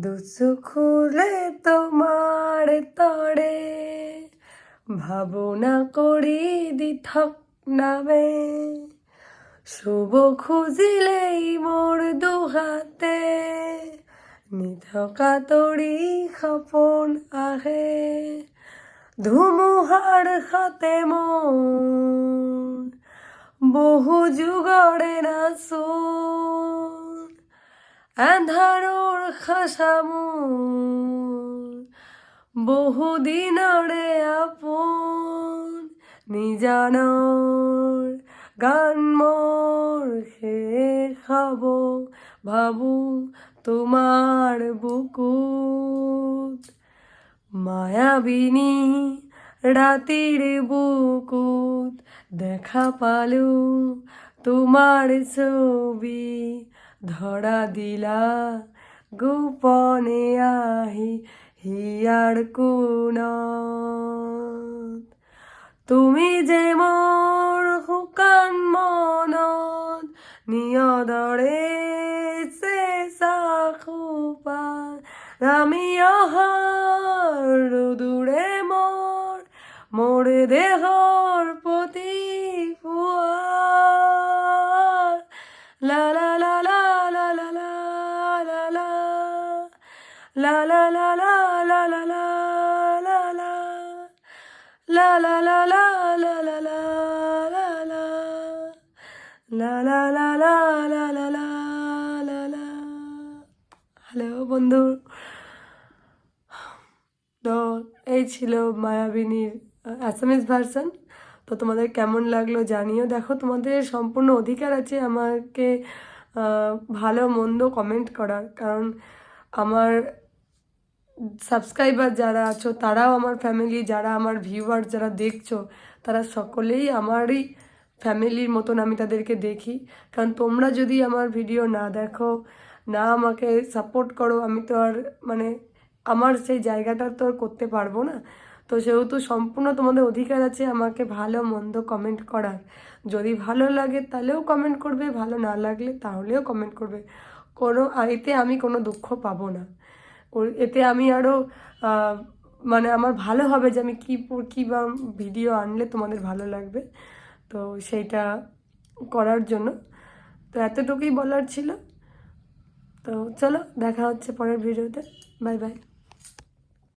দুচু খুলে তোমার তরে ভাবনা করি দিথক নামে শুভ খুঁজিলেই মোর দুহাতে নিথকা তৰি সপোন আহে ধুমুহাৰ হাতে মোৰ বহু যুগৰে নাচোন আন্ধাৰৰ খাসা মোৰ বহু দিনৰে আপোন নিজানৰ গান মোৰ শেষ হ'ব ভাবো তোমার বুকুত মায়াবিনী রাতির বুকুত দেখা পালু তোমার ছবি ধরা দিলা গোপনে আহি হিয়ার কোণত তুমি যে মোৰ শুকান মনত নিয়দৰে চেঁচা খোপাত নামি অহাৰ দূৰে মোৰ দেহৰ প্ৰতি পুৱাৰ লা লা লা লা লা লা লা লা লা লা লা লা লা লা লা La la la la la la la la la la la la la la la la la la hello বন্ধু, তো এই ছিল মায়াবিনীর অ্যাসামিজ ভার্সন। তো তোমাদের কেমন লাগলো জানিও। দেখো, তোমাদের সম্পূর্ণ অধিকার আছে আমাকে ভালো মন্দ কমেন্ট করার, কারণ আমার সাবস্ক্রাইবার যারা আছো তারাও আমার ফ্যামিলি, যারা আমার ভিউয়ার যারা দেখছো তারা সকলেই আমারই ফ্যামিলির মতন আমি তাদেরকে দেখি। কারণ তোমরা যদি আমার ভিডিও না দেখো, না আমাকে সাপোর্ট করো, আমি তো আর আমার সেই জায়গাটা তো আর করতে পারবো না। তো সেহেতু সম্পূর্ণ তোমাদের অধিকার আছে আমাকে ভালো মন্দ কমেন্ট করার। যদি ভালো লাগে তাহলেও কমেন্ট করবে, ভালো না লাগলে তাহলেও কমেন্ট করবে। এতে আমি কোনো দুঃখ পাবো না। এতে আমি আরও আমার ভালো হবে যে আমি কী বা ভিডিও আনলে তোমাদের ভালো লাগবে, তো সেইটা করার জন্য। তো এতটুকুই বলার ছিল। তো চলো, দেখা হচ্ছে পরের ভিডিওতে। Bye bye.